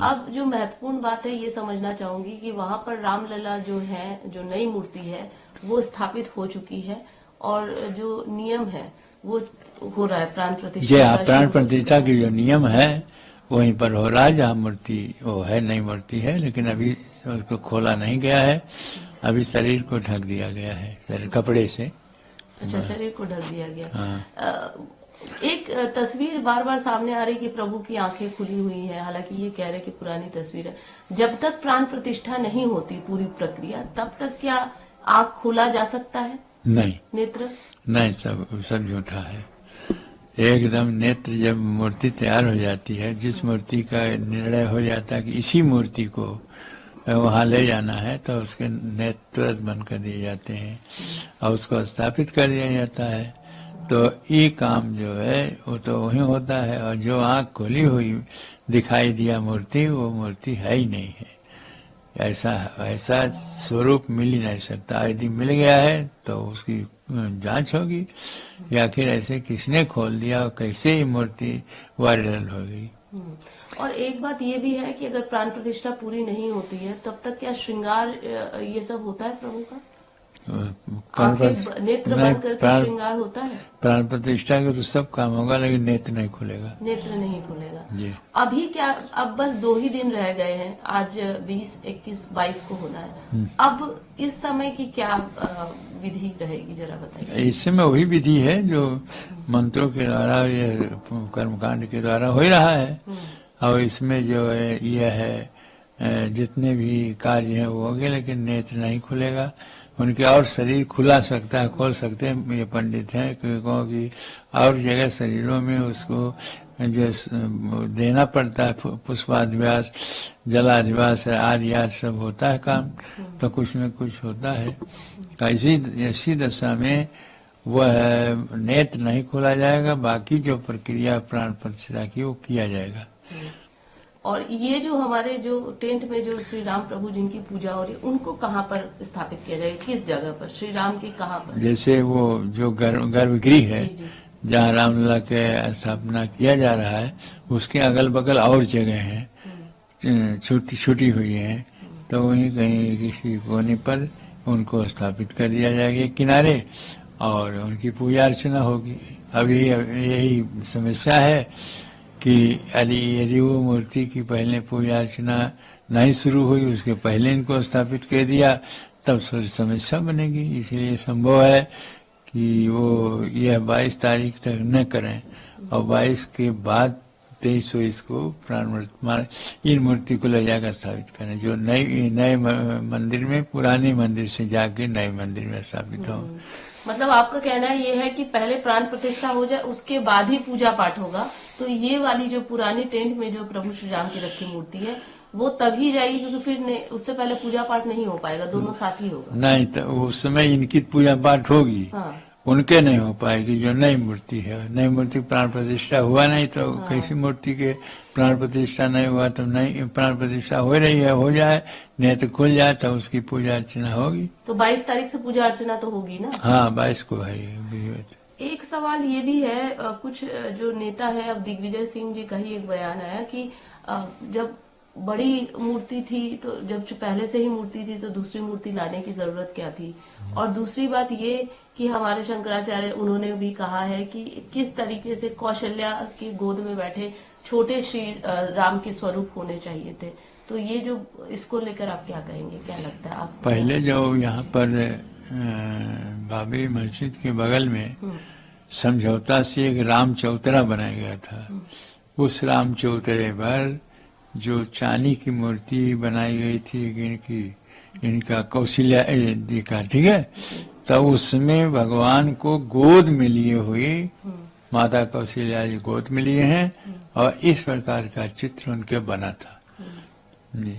अब जो महत्वपूर्ण बात है ये समझना चाहूंगी कि वहां पर रामलला जो है, जो नई मूर्ति है वो स्थापित हो चुकी है और जो नियम है वो हो रहा है, प्राण प्रतिष्ठा का प्राण शुरू हो प्रतिष्ठा चुका की है। जो नियम है वहीं पर हो रहा है, जहाँ मूर्ति वो है, नई मूर्ति है, लेकिन अभी उसको खोला नहीं गया है। अभी शरीर को ढक दिया गया है, शरीर कपड़े से। अच्छा, शरीर को ढक दिया गया। हाँ, एक तस्वीर बार बार सामने आ रही कि प्रभु की आंखें खुली हुई है, हालांकि ये कह रहे कि पुरानी तस्वीर है। जब तक प्राण प्रतिष्ठा नहीं होती पूरी प्रक्रिया, तब तक क्या आंख खोला जा सकता है, नहीं नेत्र? नहीं, सब सब झूठा है एकदम। नेत्र जब मूर्ति तैयार हो जाती है, जिस मूर्ति का निर्णय हो जाता है कि इसी मूर्ति को वहाँ ले जाना है, तो उसके नेत्र बंद कर दिए जाते हैं और उसको स्थापित कर दिया जाता है। तो ये काम जो है वो तो वही होता है, और जो आँख खुली हुई दिखाई दिया मूर्ति, वो मूर्ति है ही नहीं है। ऐसा ऐसा स्वरूप मिल ही नहीं सकता। यदि मिल गया है तो उसकी जांच होगी, या फिर ऐसे किसने खोल दिया और कैसे ये मूर्ति वायरल हो गई। और एक बात ये भी है कि अगर प्राण प्रतिष्ठा पूरी नहीं होती है तब तक क्या श्रृंगार ये सब होता है प्रभु का? नेत्र नहीं, बंद करके श्रृंगार होता है? प्राण प्रतिष्ठा के तो सब काम होगा, लेकिन नेत्र नहीं खुलेगा। नेत्र नहीं खुलेगा जी। अभी क्या, अब बस 2 ही दिन रह गए हैं, आज 20, 21, 22 को होना है। अब इस समय की क्या विधि रहेगी, जरा बताइए। इस समय वही विधि है जो मंत्रों के द्वारा, ये कर्मकांड के द्वारा हो ही रहा है। और इसमें जो है यह है, जितने भी कार्य हैं वो हो गए, लेकिन नेत्र नहीं खुलेगा उनके। और शरीर खुला सकता है, खोल सकते हैं ये पंडित हैं, क्योंकि और जगह शरीरों में उसको जो देना पड़ता है, पुष्पाधिवास, जलाधिवास आदि आदि सब होता है काम, तो कुछ न कुछ होता है। तो ऐसी दशा में वह नेत्र नहीं खोला जाएगा, बाकी जो प्रक्रिया प्राण प्रतिष्ठा की वो किया जाएगा। और ये जो हमारे जो टेंट में जो श्री राम प्रभु जिनकी पूजा हो रही है, उनको कहाँ पर स्थापित किया जाएगा, किस जगह पर, श्री राम के कहाँ पर? जैसे वो जो गर्भगृह है, जी। जहाँ रामलला के स्थापना किया जा रहा है, उसके अगल बगल और जगह हैं छोटी छोटी हुई हैं, तो वहीं कहीं किसी कोने पर उनको स्थापित कर दिया जाएगा किनारे, और उनकी पूजा अर्चना होगी। अभी यही समस्या है कि यदि वो मूर्ति की पहले पूजा अर्चना नहीं शुरू हुई, उसके पहले इनको स्थापित कर दिया, तब समस्या बनेगी। इसलिए संभव है कि वो यह 22 तारीख तक न करें, और 22 के बाद 23 को इन मूर्ति को ले जाकर स्थापित करें, जो नए मंदिर में, पुराने मंदिर से जाके नए मंदिर में स्थापित हो। मतलब आपका कहना ये है कि पहले प्राण प्रतिष्ठा हो जाए, उसके बाद ही पूजा पाठ होगा। तो ये वाली जो पुरानी टेंट में जो प्रभु श्री राम की रखी मूर्ति है वो तभी जाएगी, क्योंकि फिर उससे पहले पूजा पाठ नहीं हो पाएगा, दोनों साथ ही होगा। नहीं, तो उस समय इनकी पूजा पाठ होगी। हाँ। उनके नहीं हो पाएगी, जो नई मूर्ति है। नई मूर्ति प्राण प्रतिष्ठा हुआ नहीं तो कैसी मूर्ति के प्राण प्रतिष्ठा नहीं हुआ, तो नई प्राण प्रतिष्ठा हो रही है, हो जाए, नेत्र खुल जाए तो उसकी पूजा अर्चना होगी। तो 22 तारीख से पूजा अर्चना तो होगी ना? हाँ, 22 को है ये। एक सवाल ये भी है, कुछ जो नेता है, अब दिग्विजय सिंह जी का ही एक बयान आया कि जब बड़ी मूर्ति थी, तो जब पहले से ही मूर्ति थी तो दूसरी मूर्ति लाने की जरूरत क्या थी। और दूसरी बात ये कि हमारे शंकराचार्य उन्होंने भी कहा है कि किस तरीके से कौशल्या की गोद में बैठे छोटे श्री राम के स्वरूप होने चाहिए थे। तो ये जो, इसको लेकर आप क्या कहेंगे, क्या लगता है आपको? पहले जो यहाँ पर बाबरी मस्जिद के बगल में समझौता से एक राम चौतरा बनाया गया था। उस राम चौतरे पर जो चांदी की मूर्ति बनाई गई थी इनका कौशल्या जी का, ठीक है, तो उसमें भगवान को गोद में लिए हुए माता कौशल्या जी गोद में लिए हैं, और इस प्रकार का चित्र उनके बना था जी।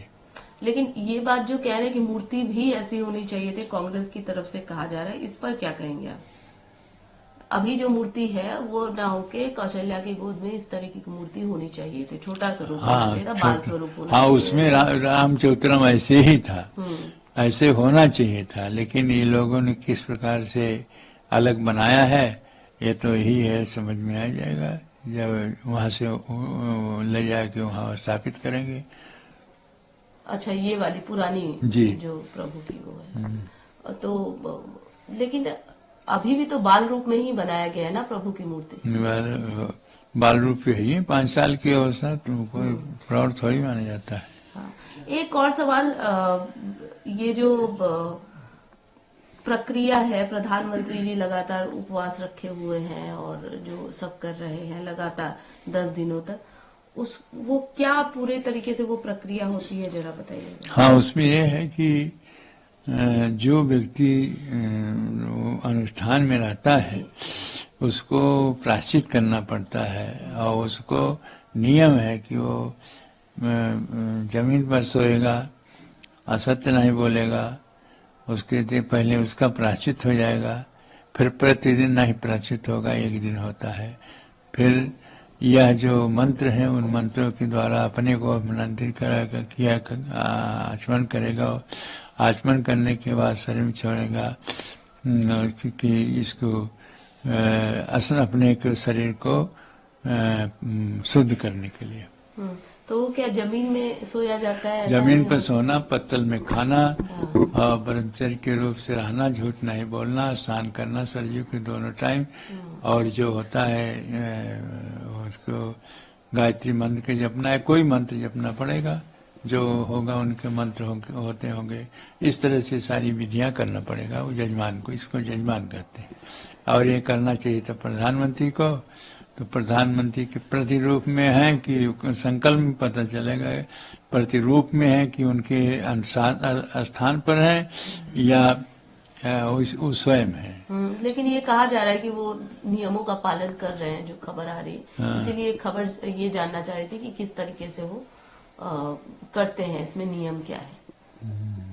लेकिन ये बात जो कह रहे हैं कि मूर्ति भी ऐसी होनी चाहिए थी, कांग्रेस की तरफ से कहा जा रहा है, इस पर क्या कहेंगे आप? अभी जो मूर्ति है वो ना होके कौशल्या की गोद में इस तरीके की मूर्ति होनी चाहिए थी, छोटा स्वरूप होना चाहिए था, बाल स्वरूप होना चाहिए। उसमें राम चौतरम ऐसे ही था, ऐसे होना चाहिए था, लेकिन ये लोगों ने किस प्रकार से अलग बनाया है, ये तो यही है, समझ में आ जाएगा जब वहाँ से ले जाके वहाँ स्थापित करेंगे। अच्छा, ये वाली पुरानी जी। जो प्रभु की वो है। तो लेकिन अभी भी तो बाल रूप में ही बनाया गया है ना प्रभु की मूर्ति। बाल रूप पे ही है, 5 साल की अवस्था, तो कोई प्रौढ़ थोड़ी माना जाता है। हाँ, एक और सवाल, ये जो प्रक्रिया है, प्रधानमंत्री जी लगातार उपवास रखे हुए हैं और जो सब कर रहे हैं लगातार 10 दिनों तक, उस वो क्या पूरे तरीके से वो प्रक्रिया होती है, जरा बताइएगा। हाँ, उसमें ये है कि जो व्यक्ति अनुष्ठान में रहता है उसको प्रायश्चित करना पड़ता है, और उसको नियम है कि वो जमीन पर सोएगा, असत्य नहीं बोलेगा, उसके पहले उसका प्रायश्चित हो जाएगा, फिर प्रतिदिन नहीं प्रायश्चित होगा, एक दिन होता है। फिर यह जो मंत्र है उन मंत्रों के द्वारा अपने को अभिनंदित किया आचमन करेगा। आचमन करने के बाद शरीर में छोड़ेगा कि इसको अपने के शरीर को शुद्ध करने के लिए। तो वो क्या जमीन में सोया जाता है? जमीन पर सोना, पत्तल में खाना, और ब्रह्मचर्य के रूप से रहना, झूठ नहीं बोलना, स्नान करना सरयू के दोनों टाइम, और जो होता है उसको गायत्री मंत्र के जपना है, कोई मंत्र जपना पड़ेगा, जो होगा उनके मंत्र होते होंगे। इस तरह से सारी विधियां करना पड़ेगा वो जजमान को, इसको जजमान कहते हैं। और ये करना चाहिए था प्रधानमंत्री को, तो प्रधानमंत्री के प्रतिरूप में है कि संकल्प में पता चलेगा, प्रतिरूप में है कि उनके स्थान पर है या उस स्वयं है। लेकिन ये कहा जा रहा है कि वो नियमों का पालन कर रहे हैं, जो खबर आ रही है। हाँ। इसीलिए खबर ये जानना चाह रही थी कि किस तरीके से वो करते हैं, इसमें नियम क्या है।